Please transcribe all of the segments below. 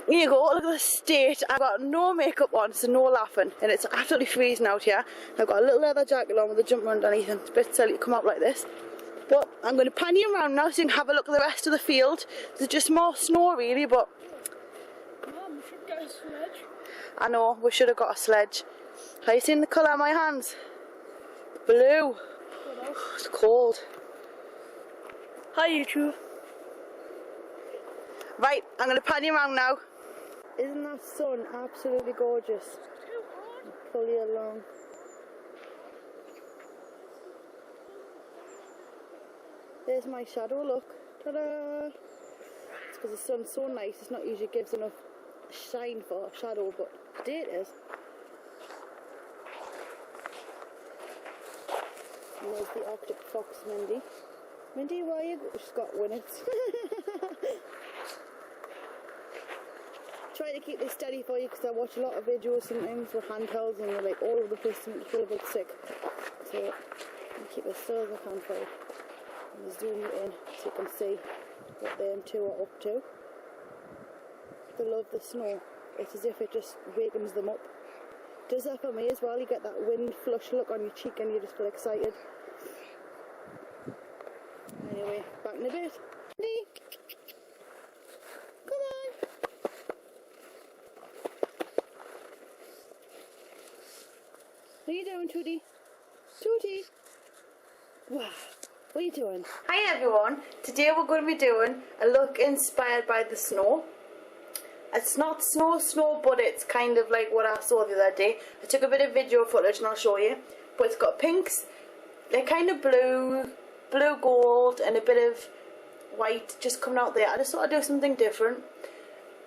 Here you go, look at the state. I've got no makeup on, so no laughing. And it's absolutely freezing out here. I've got a little leather jacket on with a jumper underneath, and it's a bit silly to come out like this. But I'm going to pan you around now so you can have a look at the rest of the field. There's just more snow really, but... Mum, we should get a sledge. I know, we should have got a sledge. Have you seen the colour of my hands? Blue. It's cold. Hi YouTube. Right, I'm going to pan you around now. Isn't that sun absolutely gorgeous? I'll pull you along. There's my shadow, look. Ta-da! It's because the sun's so nice, it's not usually gives enough shine for a shadow, but today it is. And there's the Arctic fox, Mindy. Mindy, where are you? She's got winnets. Try to keep this steady for you because I watch a lot of videos sometimes with handhelds and they're like all over the place and you feel a bit sick. So I'll keep as still as I can for you. And zoom you in so you can see what them two are up to. They love the snow. It's as if it just wakens them up. Does that for me as well. You get that wind flush look on your cheek and you just feel excited. Anyway, back in a bit. Come on. What are you doing, Tootie? Tootie? Wow. What are you doing? Hi everyone. Today we're going to be doing a look inspired by the snow. It's not snow, but it's kind of like what I saw the other day. I took a bit of video footage and I'll show you. But it's got pinks, they're kind of blue gold and a bit of white just coming out there. I just thought I'd do something different.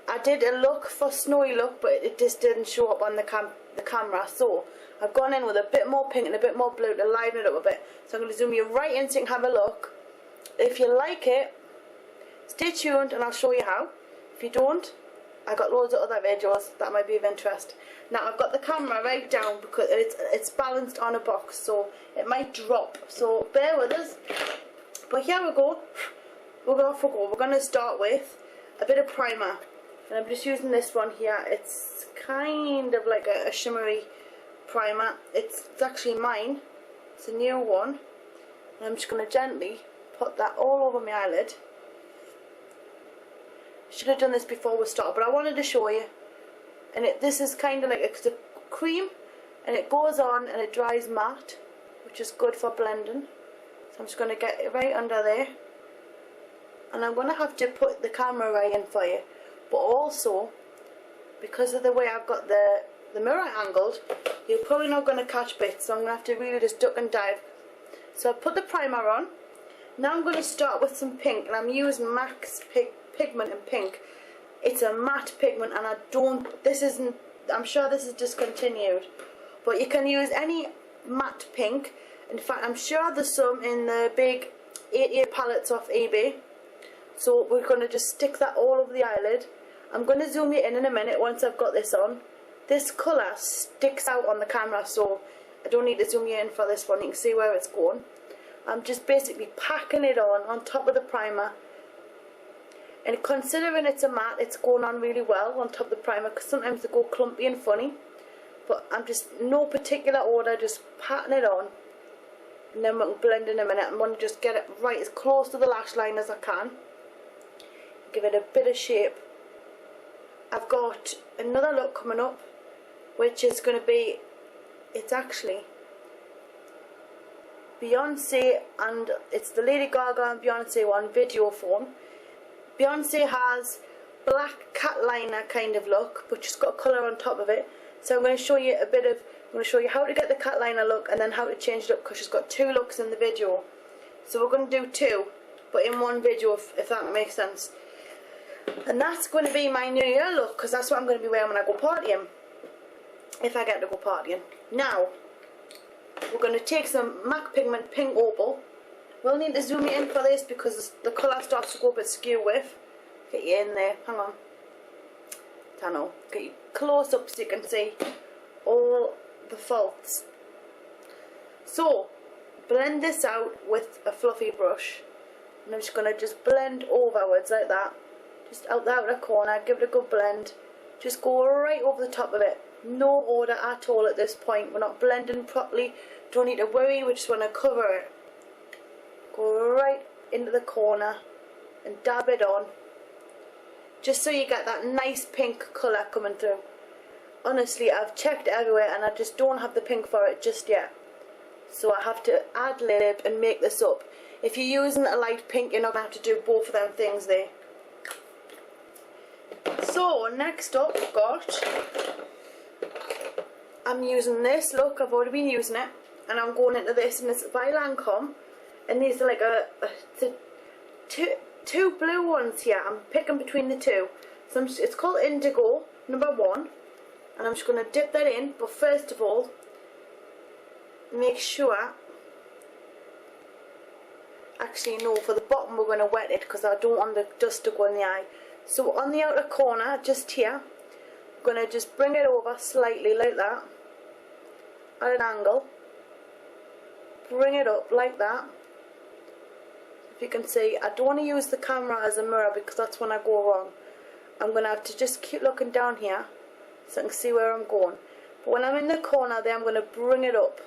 I did a look for snowy look, but it just didn't show up on the camera. So I've gone in with a bit more pink and a bit more blue to liven it up a bit. So I'm going to zoom you right in so you can have a look. If you like it, stay tuned and I'll show you how. If you don't, I got loads of other videos that might be of interest. Now I've got the camera right down because it's balanced on a box, so it might drop. So bear with us. But here we go. We're going to start with a bit of primer, and I'm just using this one here. It's kind of like a shimmery primer. It's actually mine. It's a new one. And I'm just going to gently put that all over my eyelid. Should have done this before we started, but I wanted to show you. And this is kind of like it's a cream, and it goes on and it dries matte, which is good for blending. So I'm just going to get it right under there, and I'm going to have to put the camera right in for you. But also, because of the way I've got the mirror angled, you're probably not going to catch bits, so I'm going to have to really just duck and dive. So I've put the primer on. Now I'm going to start with some pink, and I'm using MAC's pigment in pink. It's a matte pigment, and I'm sure this is discontinued, but you can use any matte pink. In fact, I'm sure there's some in the big 88 palettes off eBay. So we're going to just stick that all over the eyelid. I'm going to zoom you in a minute once I've got this on. This colour sticks out on the camera, so I don't need to zoom you in for this one. You can see where it's going. I'm just basically packing it on top of the primer. And considering it's a matte, it's going on really well on top of the primer, because sometimes they go clumpy and funny. But I'm just, no particular order, just patting it on. And then we'll blend in a minute. I'm going to just get it right as close to the lash line as I can. Give it a bit of shape. I've got another look coming up, which is going to be, it's actually Beyonce, and it's the Lady Gaga and Beyonce one, video phone. Beyonce has black cat liner kind of look, but she's got colour on top of it. So I'm going to show you I'm going to show you how to get the cat liner look and then how to change it up, because she's got two looks in the video. So we're going to do two, but in one video, if that makes sense. And that's going to be my New Year look, because that's what I'm going to be wearing when I go partying. If I get to go partying. Now, we're going to take some MAC Pigment Pink Opal. We'll need to zoom you in for this because the colour starts to go a bit skew with. Get you in there, hang on. I know. Get you close up so you can see all the faults. So, blend this out with a fluffy brush. And I'm just going to just blend overwards like that. just out the outer corner, give it a good blend. Just go right over the top of it. No order at all at this point. We're not blending properly. Don't need to worry, we just want to cover it. Go right into the corner and dab it on. Just so you get that nice pink colour coming through. Honestly, I've checked everywhere and I just don't have the pink for it just yet. So I have to ad-lib and make this up. If you're using a light pink, you're not going to have to do both of them things there. So next up we've got, I'm using this, look, I've already been using it, and I'm going into this, and it's by Lancome, and these are like two blue ones here. I'm picking between the two. So it's called Indigo #1, and I'm just going to dip that in, but first of all, make sure, actually no, for the bottom we're going to wet it because I don't want the dust to go in the eye. So on the outer corner, just here, I'm going to just bring it over slightly like that, at an angle, bring it up like that. If you can see, I don't want to use the camera as a mirror because that's when I go wrong. I'm going to have to just keep looking down here so I can see where I'm going. But when I'm in the corner there, I'm going to bring it up,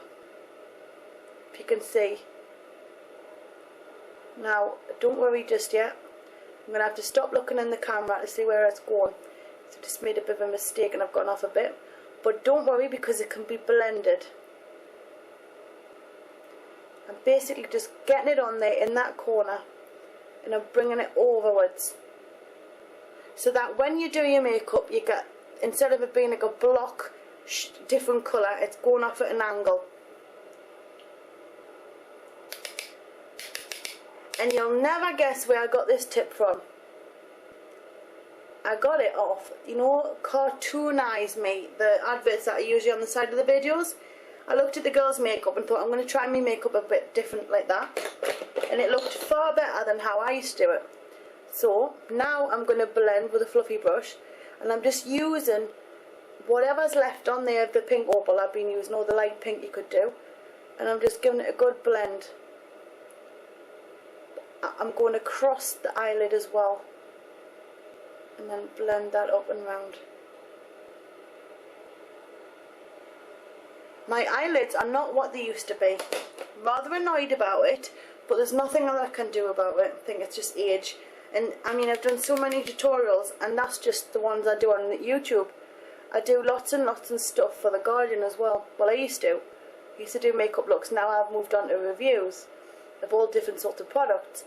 if you can see. Now, don't worry just yet. I'm going to have to stop looking in the camera to see where it's going. So I just made a bit of a mistake and I've gone off a bit. But don't worry because it can be blended. I'm basically just getting it on there in that corner and I'm bringing it overwards. So that when you do your makeup, you get, instead of it being like a block, different colour, it's going off at an angle. And you'll never guess where I got this tip from. I got it off, you know, Cartoonize Me, the adverts that are usually on the side of the videos. I looked at the girls' makeup and thought I'm going to try my makeup a bit different like that. And it looked far better than how I used to do it. So now I'm going to blend with a fluffy brush. And I'm just using whatever's left on there of the pink opal I've been using, or the light pink you could do. And I'm just giving it a good blend. I'm going across the eyelid as well, and then blend that up and round. My eyelids are not what they used to be. I'm rather annoyed about it, but there's nothing that I can do about it. I think it's just age. And I mean, I've done so many tutorials, and that's just the ones I do on YouTube. I do lots and lots of stuff for The Guardian as well. Well, I used to do makeup looks. Now I've moved on to reviews of all different sorts of products.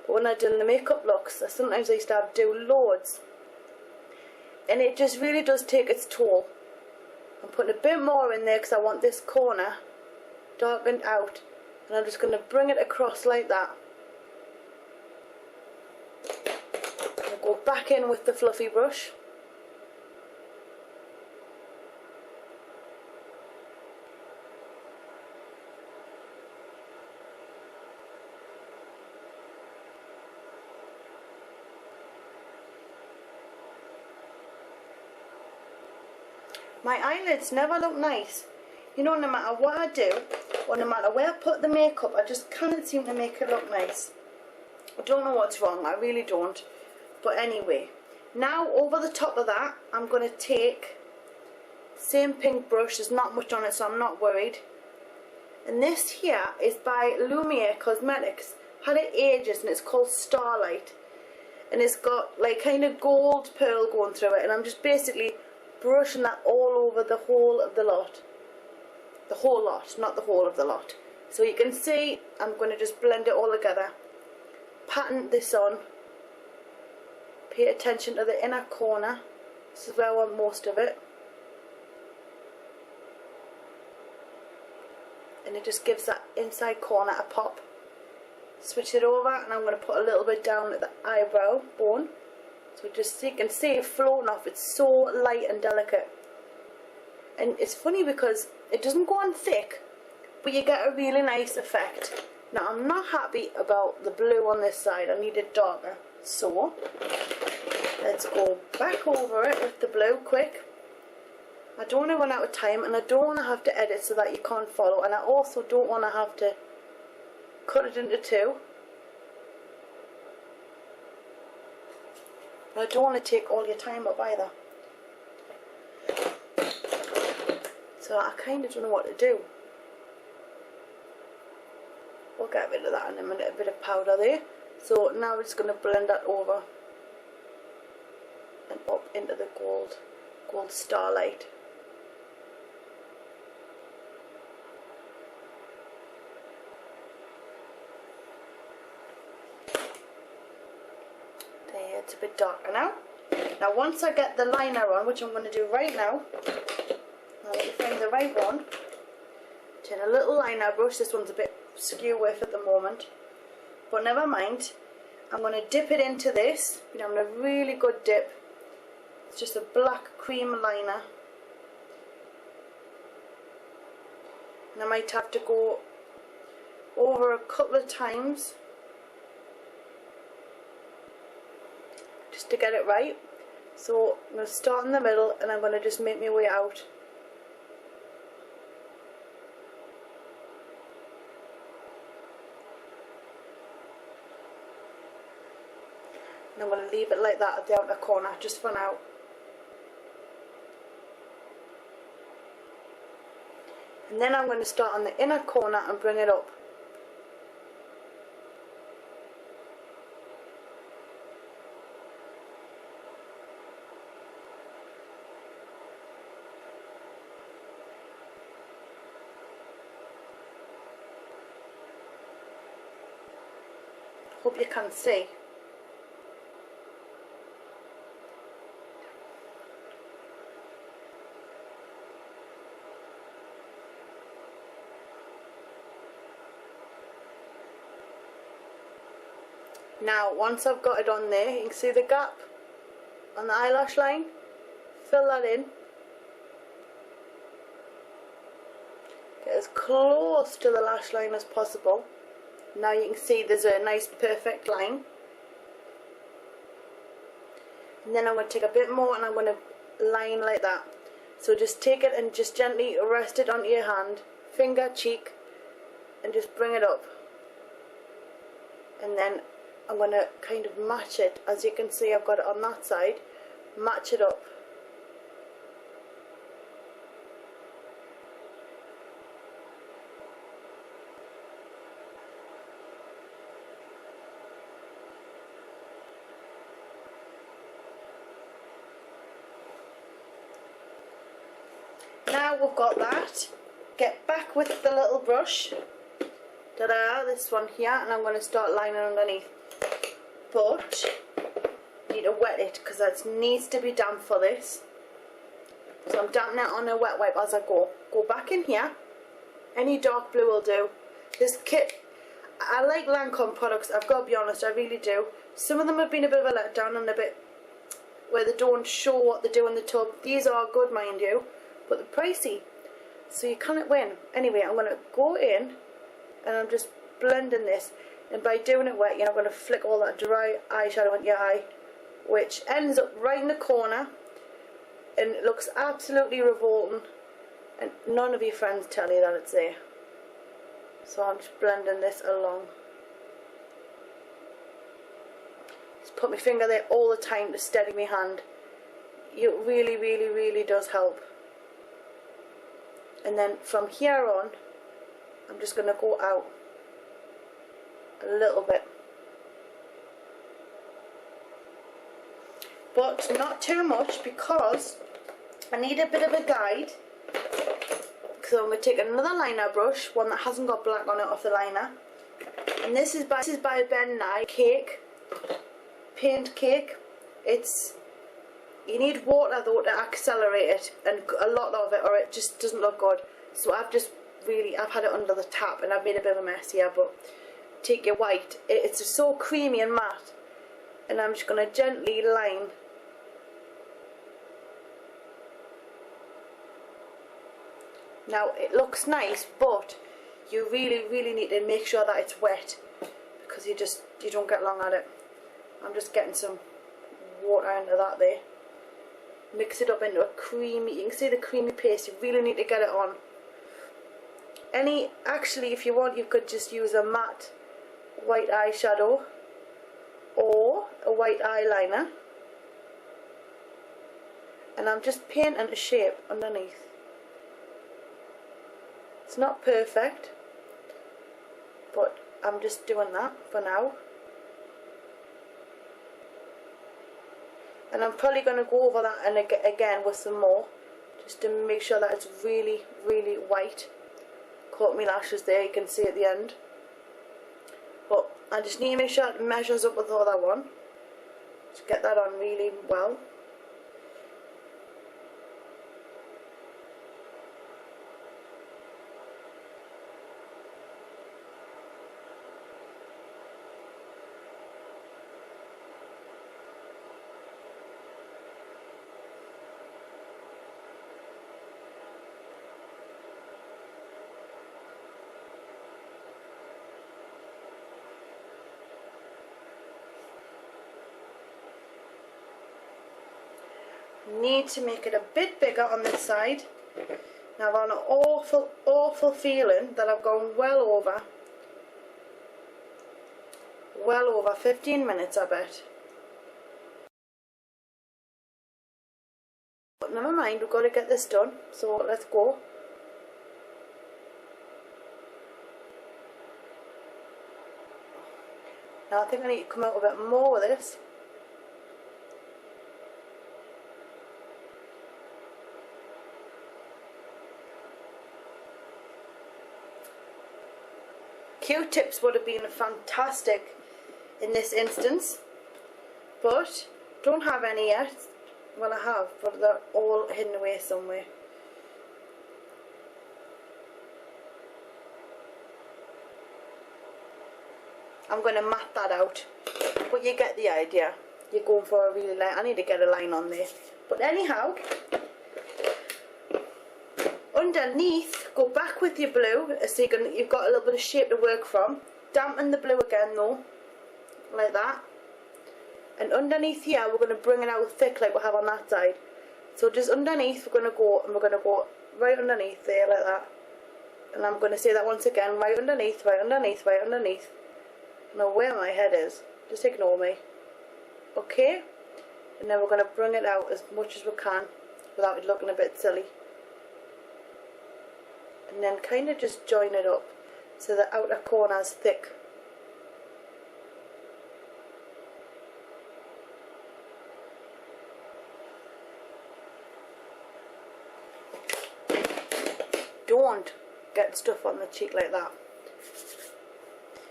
But when I done the makeup looks, sometimes I used to have to do loads. And it just really does take its toll. I'm putting a bit more in there because I want this corner darkened out. And I'm just going to bring it across like that. I'll go back in with the fluffy brush. My eyelids never look nice. You know, no matter what I do, or no matter where I put the makeup, I just can't seem to make it look nice. I don't know what's wrong, I really don't. But anyway, now over the top of that, I'm going to take same pink brush. There's not much on it, so I'm not worried. And this here is by Lumiere Cosmetics. Had it ages, and it's called Starlight. And it's got like kind of gold pearl going through it, and I'm just basically brushing that all over the whole of the lot. The whole lot, not the whole of the lot. So you can see I'm going to just blend it all together. Pattern this on. Pay attention to the inner corner. This is where I want most of it. And it just gives that inside corner a pop. Switch it over, and I'm going to put a little bit down at the eyebrow bone. So just, you can see it floating off. It's so light and delicate. And it's funny because it doesn't go on thick, but you get a really nice effect. Now I'm not happy about the blue on this side. I need it darker. So let's go back over it with the blue quick. I don't want to run out of time, and I don't want to have to edit so that you can't follow, and I also don't want to have to cut it into two. But I don't want to take all your time up either. So I kind of don't know what to do. We'll get rid of that in a minute, a bit of powder there. So now we're just going to blend that over and up into the gold starlight. There, it's a bit darker now. Now once I get the liner on, which I'm going to do right now, let me find the right one. Take a little liner brush. This one's a bit skew with at the moment, but never mind. I'm going to dip it into this. I'm having a really good dip. It's just a black cream liner, and I might have to go over a couple of times just to get it right. So I'm going to start in the middle and I'm going to just make my way out. And I'm going to leave it like that at the outer corner just for now. And then I'm going to start on the inner corner and bring it up. Hope you can see. Now once I've got it on there, you can see the gap on the eyelash line. Fill that in. Get as close to the lash line as possible. Now you can see there's a nice perfect line. And then I'm going to take a bit more and I'm going to line like that. So just take it and just gently rest it onto your hand, finger, cheek, and just bring it up. And then I'm going to kind of match it. As you can see, I've got it on that side. Match it up. Now we've got that, get back with the little brush, ta-da, this one here, and I'm going to start lining underneath. But I need to wet it because it needs to be damp for this. So I'm damping it on a wet wipe as I go. Go back in here, any dark blue will do. This kit, I like Lancome products, I've got to be honest, I really do. Some of them have been a bit of a letdown and a bit where they don't show what they do in the tub. These are good, mind you, but they're pricey, so you cannot win. Anyway, I'm going to go in and I'm just blending this, and by doing it wet, you're not going to flick all that dry eyeshadow into your eye, which ends up right in the corner and it looks absolutely revolting, and none of your friends tell you that it's there. So I'm just blending this along. Just put my finger there all the time to steady my hand. It really, really, really does help. And then from here on, I'm just going to go out a little bit. But not too much, because I need a bit of a guide. So I'm going to take another liner brush, one that hasn't got black on it off the liner. And this is by Ben Nye paint cake. You need water though to accelerate it, and a lot of it, or it just doesn't look good. So I've had it under the tap and I've made a bit of a mess here, but take your white. It's just so creamy and matte, and I'm just going to gently line. Now it looks nice, but you really, really need to make sure that it's wet, because you don't get long at it. I'm just getting some water into that there. Mix it up into a creamy, you can see the creamy paste, you really need to get it on. Actually if you want, you could just use a matte white eyeshadow or a white eyeliner, and I'm just painting a shape underneath. It's not perfect, but I'm just doing that for now. And I'm probably going to go over that and again with some more, just to make sure that it's really, really white. Caught my lashes there, you can see at the end. But I just need to make sure it measures up with the other one. Just get that on really well. Need to make it a bit bigger on this side. Now I've got an awful feeling that I've gone well over 15 minutes, I bet. But never mind, we've got to get this done, so let's go. Now I think I need to come out a bit more with this. Q-tips would have been fantastic in this instance, but don't have any yet. Well, I have, but they're all hidden away somewhere. I'm going to mat that out, but you get the idea. You're going for a really line. I need to get a line on there. But anyhow, underneath, go back with your blue, so you've got a little bit of shape to work from. Dampen the blue again though, like that. And underneath here, we're going to bring it out thick like we have on that side. So just underneath, we're going to go right underneath there like that. And I'm going to say that once again, right underneath, right underneath, right underneath. Now where my head is, just ignore me. Okay? And then we're going to bring it out as much as we can without it looking a bit silly. And then kind of just join it up so the outer corner is thick. Don't get stuff on the cheek like that.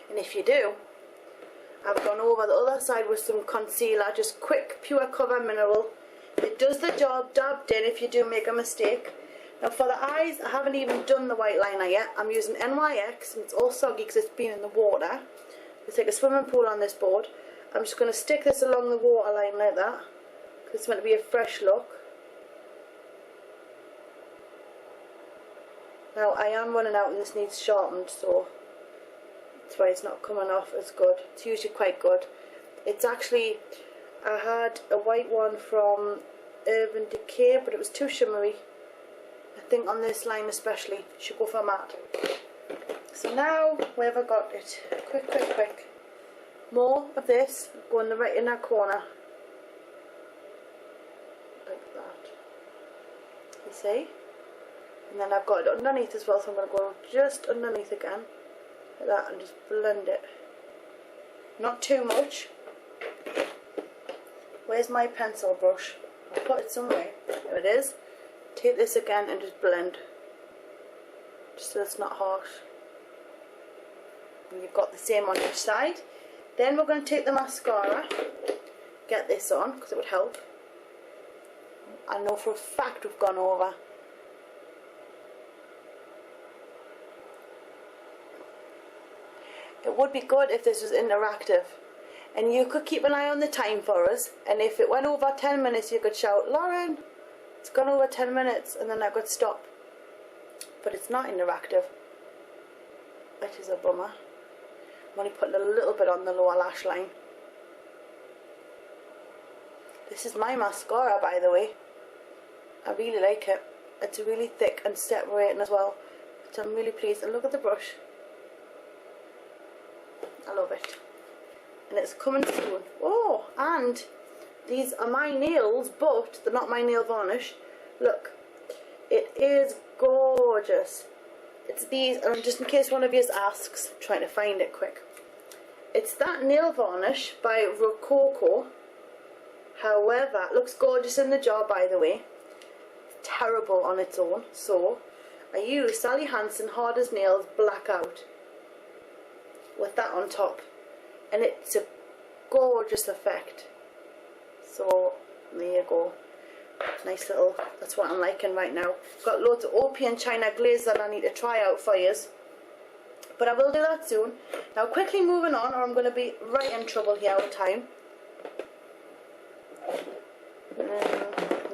And if you do, I've gone over the other side with some concealer, just quick pure cover mineral. It does the job, dabbed in if you do make a mistake. Now for the eyes, I haven't even done the white liner yet. I'm using NYX and it's all soggy because it's been in the water. It's like a swimming pool on this board. I'm just going to stick this along the waterline like that, because it's meant to be a fresh look. Now I am running out and this needs sharpened, so that's why it's not coming off as good. It's usually quite good. It's actually, I had a white one from Urban Decay, but it was too shimmery. I think on this line especially, you should go for matte. So now, where have I got it? Quick. More of this, going right in that corner. Like that. You see? And then I've got it underneath as well, so I'm going to go just underneath again. Like that, and just blend it. Not too much. Where's my pencil brush? I'll put it somewhere. There it is. Take this again and just blend. Just so it's not harsh. And you've got the same on each side. Then we're going to take the mascara. Get this on, because it would help. I know for a fact we've gone over. It would be good if this was interactive. And you could keep an eye on the time for us. And if it went over 10 minutes, you could shout, Lauren, it's gone over 10 minutes. And then I could stop. But it's not interactive. Which is a bummer. I'm only putting a little bit on the lower lash line. This is my mascara, by the way. I really like it. It's really thick and separating as well. So I'm really pleased. And look at the brush. I love it. And it's coming soon. Oh, and These are my nails, but they're not my nail varnish. Look, it is gorgeous. It's these, and just in case one of you asks, I'm trying to find it quick. It's that nail varnish by Rococo. However, it looks gorgeous in the jar, by the way. It's terrible on its own. So, I use Sally Hansen Hard as Nails Blackout with that on top. And it's a gorgeous effect. So, there you go. Nice little, that's what I'm liking right now. Got loads of OP and China glaze that I need to try out for you. But I will do that soon. Now quickly moving on, or I'm going to be right in trouble here with time.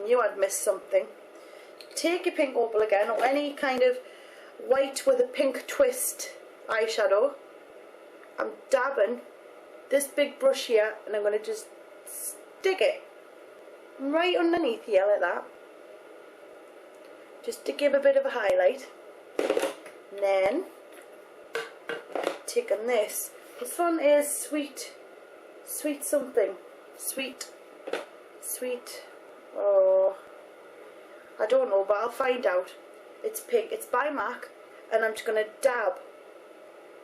Knew I'd missed something. Take your pink opal again, or any kind of white with a pink twist eyeshadow. I'm dabbing this big brush here, and I'm going to just stick it right underneath here like that, just to give a bit of a highlight. And then taking this one is sweet something, sweet, oh, I don't know, but I'll find out. It's pink, it's by MAC, and I'm just going to dab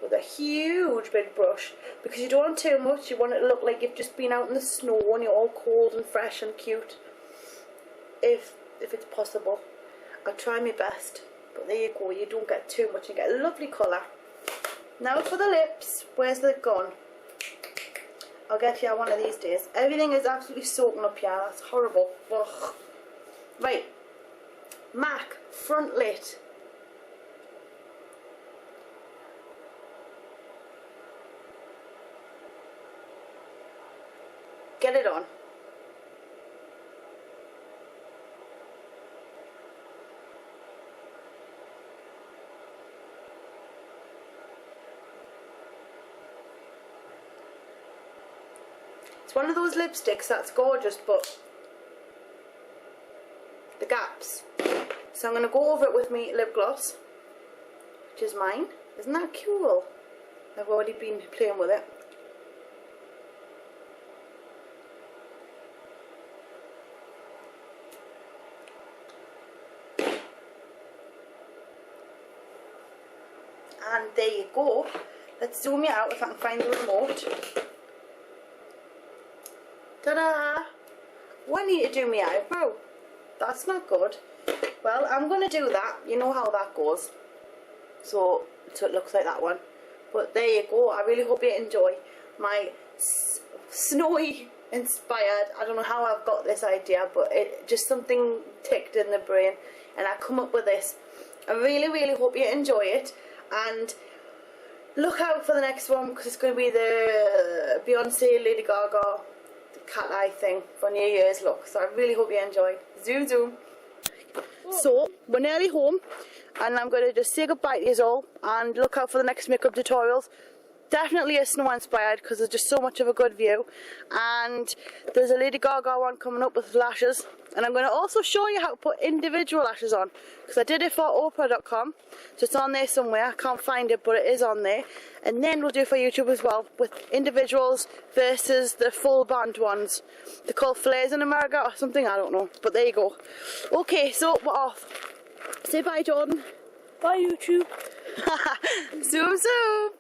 with a huge big brush, because you don't want too much. You want it to look like you've just been out in the snow and you're all cold and fresh and cute, if it's possible. I'll try my best, but there you go, you don't get too much, you get a lovely colour. Now for the lips, where's it gone? I'll get here one of these days. Everything is absolutely soaking up here, that's horrible. Ugh. Right, MAC front lit. Get it on. It's one of those lipsticks that's gorgeous, but the gaps. So I'm going to go over it with my lip gloss, which is mine. Isn't that cool? I've already been playing with it. And there you go. Let's zoom it out if I can find the remote. Ta-da! Oh, I need to do my eyebrow. That's not good. Well, I'm going to do that. You know how that goes. So it looks like that one. But there you go. I really hope you enjoy my snowy inspired. I don't know how I've got this idea, but it just something ticked in the brain and I come up with this. I really, really hope you enjoy it. And look out for the next one, because it's going to be the Beyonce, Lady Gaga, the cat eye thing for New Year's look. So I really hope you enjoyed. Zoom, zoom. So we're nearly home, and I'm going to just say goodbye to you all, and look out for the next makeup tutorials. Definitely a snow inspired, because there's just so much of a good view. And there's a Lady Gaga one coming up with lashes, and I'm going to also show you how to put individual lashes on, because I did it for Oprah.com, so it's on there somewhere. I can't find it, but it is on there. And then we'll do it for YouTube as well, with individuals versus the full band ones. They're called flares in America or something, I don't know, but there you go. Okay, so we're off. Say bye, Jordan. Bye, YouTube. Zoom zoom.